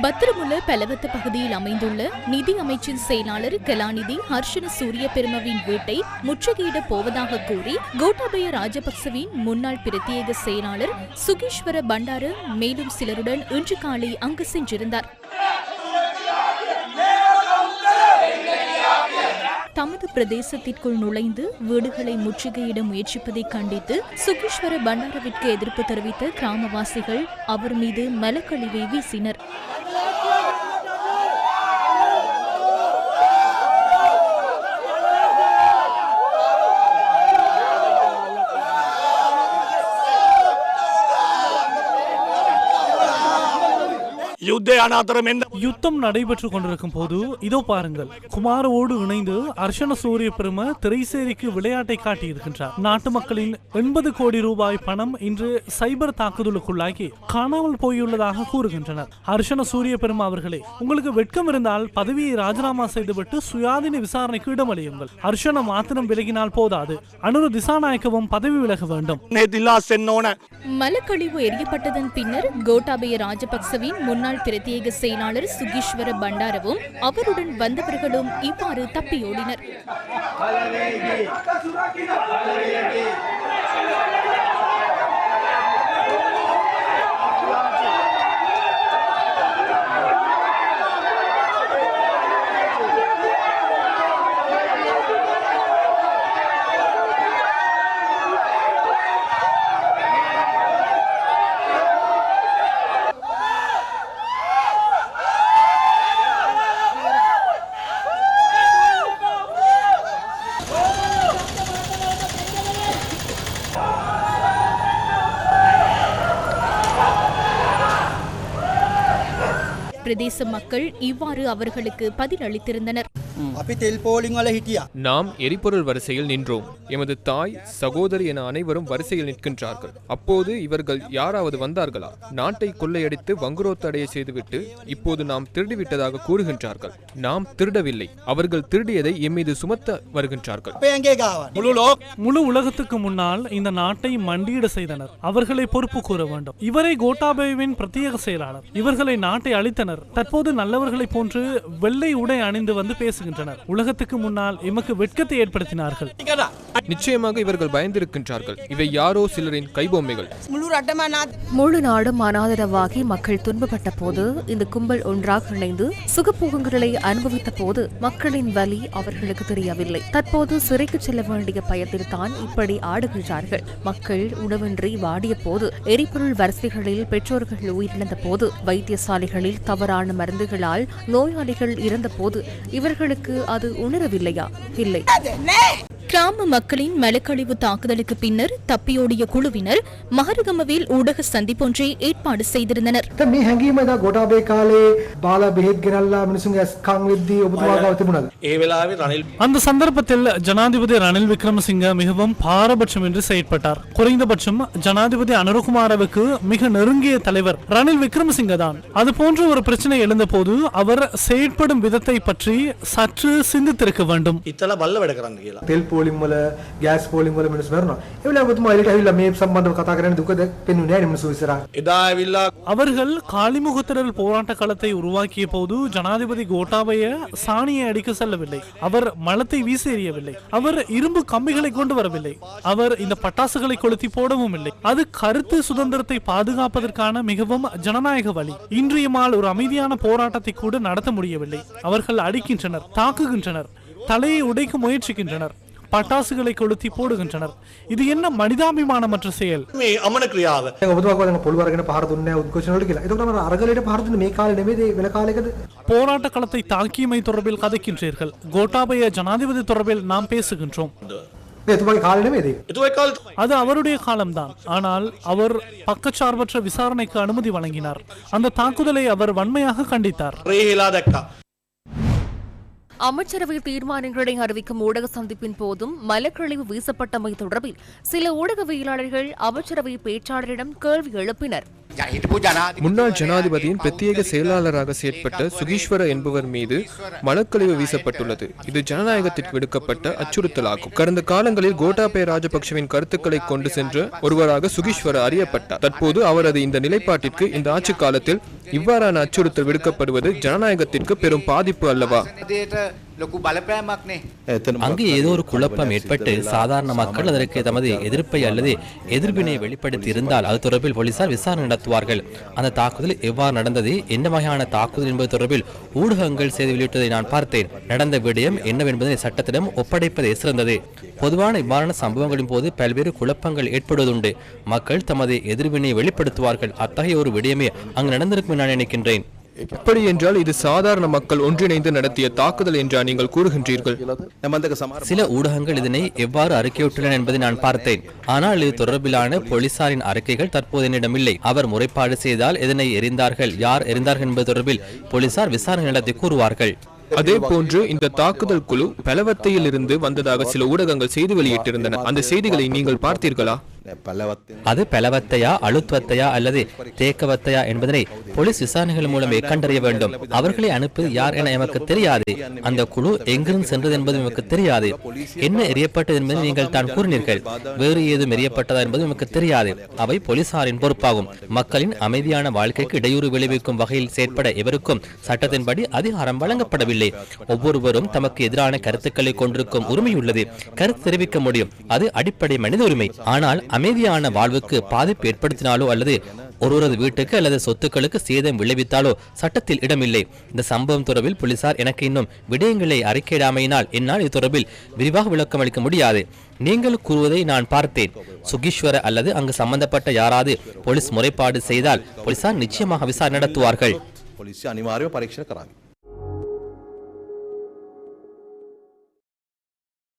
பத்திரமுல்ல பலவத்த பகுதியில் அமைந்துள்ள நிதி அமைச்சின் செயலாளர் கலாநிதி ஹர்ஷன சூரியபெருமவின் வீட்டை முற்றுகையிட போவதாக கூறி கோட்டாபய ராஜபக்சவின் முன்னாள் பிரத்யேக செயலாளர் சுகீஸ்வர பண்டார மேலும் சிலருடன் இன்று காலை அங்கு சென்றிருந்தார். தமது பிரதேசத்திற்குள் நுழைந்து வீடுகளை முற்றுகையிட முயற்சிப்பதை கண்டித்து சுகீஸ்வர பண்டாரவிற்கு எதிர்ப்பு தெரிவித்த கிராமவாசிகள் அவர் மீது மலக்கழிவை வீசினர். யுத்தம் நடைபெற்றுக் கொண்டிருக்கும் போது இதோ பாருங்கள், குமாரோடு இணைந்து அர்ஷன சூரிய பெரும திரைசேரிக்கு விளையாட்டை காட்டியிருக்கின்றார். நாட்டு மக்களின் 80 கோடி ரூபாய் பணம் இன்று சைபர் தாக்குதலுக்குள்ளாகி காணாமல் போயுள்ளதாக கூறுகின்றனர். அர்ஷன சூரிய பெரும அவர்களே, உங்களுக்கு வெட்கம் இருந்தால் பதவியை ராஜினாமா செய்துவிட்டு சுயாதீன விசாரணைக்கு இடமளியுங்கள். அர்ஷன மாத்திரம் விலகினால் போதாது, அனுரு திசாநாயக்கவும் பதவி விலக வேண்டும். மலக்கழிவு எரியப்பட்டதன் பின்னர் கோட்டாபய ராஜபக்சவின் முன்னாள் பிரத்யேக செயலாளர் சுகீஸ்வர பண்டாரவும் அவருடன் வந்தவர்களும் இவ்வாறு தப்பியோடினர். பிரதேச மக்கள் இவ்வாறு அவர்களுக்கு பதிலளித்திருந்தனர். நாம் எரிபொருள் வரிசையில் நின்றோம். எமது தாய், சகோதரி என அனைவரும் வரிசையில் நிற்கின்றார்கள். அப்போது இவர்கள் யாராவது வந்தார்களா? நாட்டை கொள்ளையடித்து வங்குரோத்தடைய செய்துவிட்டு இப்போது நாம் திருடிவிட்டதாக கூறுகின்றார்கள். நாம் திருடவில்லை, அவர்கள் திருடியதை எம்மீது சுமத்த வருகின்றார்கள். முழு உலகத்துக்கு முன்னால் இந்த நாட்டை மண்டியிட செய்தனர். அவர்களை பொறுப்பு கூற வேண்டும். இவரை கோட்டாபயவின் பிரத்யேக செயலாளர். இவர்களை நாட்டை அளித்தனர். தற்போது நல்லவர்களை போன்று வெள்ளை உடை அணிந்து வந்து பேசுகின்றனர். உலகத்துக்கு முன்னால் எமக்கு வெட்கத்தை ஏற்படுத்தினார்கள். நிச்சயமாக இவர்கள் பயந்திருக்கின்றார்கள். இவை யாரோ சிலரின் கைபொம்மைகள். முழு நாடும் அனாதரவாகி மக்கள் துன்பப்பட்ட போது இந்த கும்பல் ஒன்றாக இணைந்து சுகபோகங்களை அனுபவித்த போது மக்களின் வலி அவர்களுக்கு தெரியவில்லை. தற்போது சிறைக்கு செல்ல வேண்டிய பயத்தில் தான் இப்படி ஆடுகின்றார்கள். மக்கள் உணவின்றி வாடிய போது, எரிபொருள் வரிசைகளில் பெற்றோர்கள் உயிரிழந்த போது, வைத்தியசாலைகளில் தவறான மருந்துகளால் நோயாளிகள் இறந்த போது இவர்களுக்கு அது உணரவில்லையா? இல்லை. கிராம மக்களின் மலக்கழிவு தாக்குதலுக்கு பின்னர் தப்பியோடிய குழுவினர் மஹரகமவில் ஊடக சந்திப்பொன்றை ஏற்பாடு செய்திருந்தனர். அந்த சந்தர்ப்பத்தில் ஜனாதிபதி ரணில் விக்ரமசிங்க மிகவும் பாரபட்சம் என்று செயற்பட்டார். குறைந்தபட்சம் ஜனாதிபதி அனுரகுமாரவுக்கு மிக நெருங்கிய தலைவர் ரணில் விக்ரமசிங்க தான். அது போன்ற ஒரு பிரச்சனை எழுந்த போது அவர் செயற்படும் விதத்தை பற்றி சற்று சிந்தித்திருக்க வேண்டும். පෝලිම් වල ගෑස් පෝලිම් වල මිනිස්සු මරනවා. ඒ වෙලාව ඔබතුමා එළියට ඇවිල්ලා මේ සම්බන්ධව කතා කරන්නේ දුක පෙන්වන්නේ නැහැ මිනිස්සු ඉස්සරහ. එදා ඇවිල්ලා அவர்கள் காலிமுகத்திரல் போராட்ட களத்தை உருவாக்கிய போது ஜனாதிபதி கோட்டாபய சாணியை அடிக்க செல்லவில்லை. அவர் மலத்தை வீசி எறியவில்லை. அவர் இரும்பு கம்பிகளை கொண்டு வரவில்லை. அவர் இந்த பட்டாசுகளை கொளுத்தி போடவும் இல்லை. அது கருத்து சுதந்திரத்தை பாதுகாப்பதற்கான மிகவும் ஜனநாயக வழி. இன்றைய நாள் ஒரு அமைதியான போராட்டத்தை கூட நடத்த முடியவில்லை. அவர்கள் அடிக்கின்றனர், தாக்குகின்றனர், தலையை உடைக்க முயற்சிக்கின்றனர், பட்டாசுகளை கொளுத்தி போடுகின்றனர். இது என்ன மனிதாபிமானமற்ற செயல்? போராட்ட களத்தை தாக்கியமை தொடர்பில் கதைக்கின்றீர்கள். கோட்டாபய ஜனாதிபதி தொடர்பில் நாம் பேசுகின்றோம். அது அவருடைய காலம்தான். ஆனால் அவர் பக்கச்சார்பற்ற விசாரணைக்கு அனுமதி வழங்கினார். அந்த தாக்குதலை அவர் வன்மையாக கண்டித்தார். அமைச்சரவை தீர்மானங்களை அறிவிக்கும் ஊடக சந்திப்பின் போதும் மலக்கழிவு வீசப்பட்டமை தொடர்பில் சில ஊடகவியலாளர்கள் அமைச்சரவை பேச்சாளரிடம் கேள்வி எழுப்பினர். முன்னாள் ஜனாதிபதியின் பிரத்யேக செயலாளராக செயற்பட்ட சுகீஸ்வர என்பவர் மீது மலக்கழிவு வீசப்பட்டுள்ளது. இது ஜனநாயகத்திற்கு விடுக்கப்பட்ட அச்சுறுத்தலாகும். கடந்த காலங்களில் கோட்டாபய ராஜபக்சவின் கருத்துக்களை கொண்டு சென்ற ஒருவராக சுகீஸ்வர அறியப்பட்டார். தற்போது அவரது இந்த நிலைப்பாட்டிற்கு இந்த ஆட்சி காலத்தில் இவ்வாறான அச்சுறுத்தல் விடுக்கப்படுவது ஜனநாயகத்திற்கு பெரும் பாதிப்பு அல்லவா? அங்கு ஏதோ ஒரு குழப்பம் ஏற்பட்டு சாதாரண மக்கள் அதற்கு தமது எதிர்ப்பை அல்லது எதிர்ப்பினை வெளிப்படுத்தி இருந்தால் அது தொடர்பில் போலீசார் விசாரணை நடத்துவார்கள். அந்த தாக்குதல் எவ்வாறு நடந்தது, என்ன வகையான தாக்குதல் என்பது தொடர்பில் ஊடகங்கள் செய்தி வெளியிட்டதை நான் பார்த்தேன். நடந்த விடயம் என்னவென்பதை சட்டத்திடம் ஒப்படைப்பதே சிறந்தது. பொதுவான இவ்வாறான சம்பவங்களின் போது பல்வேறு குழப்பங்கள் ஏற்படுவதுண்டு. மக்கள் தமது எதிர்வினை வெளிப்படுத்துவார்கள். அத்தகைய ஒரு விடயமே அங்கு நடந்திருக்கும் நான் நினைக்கின்றேன். இப்படி என்றால் இது சாதாரண மக்கள் ஒன்றிணைந்து நடத்திய தாக்குதல் என்றா நீங்கள் கூறுகின்றீர்கள்? சில ஊடகங்கள் இதனை எவ்வாறு அறிக்கையிட்டுள்ளன என்பதை நான் பார்த்தேன். ஆனால் இது தொடர்பிலான போலீசாரின் அறிக்கைகள் தற்போது என்னிடமில்லை. அவர் முறைப்பாடு செய்தால் எதனை எறிந்தார்கள், யார் எறிந்தார்கள் என்பது தொடர்பில் போலீசார் விசாரணை நடத்தி கூறுவார்கள். அதே போன்று இந்த தாக்குதல் குழு பலவத்தையில் இருந்து வந்ததாக சில ஊடகங்கள் செய்தி வெளியிட்டிருந்தன. அந்த செய்திகளை நீங்கள் பார்த்தீர்களா? அது பலவத்தையா, அழுத்வத்தையா அல்லது தேக்கவத்தையா என்பதனை போலீஸ் விசாரணைகள் மூலமே கண்டறிய வேண்டும். அவர்களை அனுப்பது யார் என எமக்கு தெரியாது. அந்த குழு எங்கிருந்து சென்றது என்பது எமக்கு தெரியாது. என்ன எரியப்பட்டது என்பதை நீங்கள் தான் கூறினீர்கள். வேறு ஏதும் எரியப்பட்டதா என்பது எமக்கு தெரியாது. அவை போலீசாரின் பொறுப்பாகும். மக்களின் அமைதியான வாழ்க்கைக்கு இடையூறு விளைவிக்கும் வகையில் செயற்பட எவருக்கும் சட்டத்தின்படி அதிகாரம் வழங்கப்படவில்லை. ஒவ்வொருவரும் தமக்கு எதிரான கருத்துக்களை கொண்டிருக்கும் உரிமை உள்ளது. கருத்து தெரிவிக்க முடியும். அது அடிப்படை மனித உரிமை. ஆனால் அமைதியான வாழ்வுக்கு பாதிப்பு ஏற்படுத்தினாலோ அல்லது ஒருவரது வீட்டுக்கு அல்லது சொத்துக்களுக்கு சேதம் விளைவித்தாலோ சட்டத்தில் இடமில்லை. இந்த சம்பவம் தொடர்பில் போலீசார் எனக்கு இன்னும் விடயங்களை அறிக்கையிடாமையினால் என்னால் இது தொடர்பில் விரிவாக விளக்கம் அளிக்க முடியாது. நீங்கள் கூறுவதை நான் பார்த்தேன். சுகீஸ்வர அல்லது அங்கு சம்பந்தப்பட்ட யாராவது போலீஸ் முறைப்பாடு செய்தால் போலீசார் நிச்சயமாக விசாரணை நடத்துவார்கள்.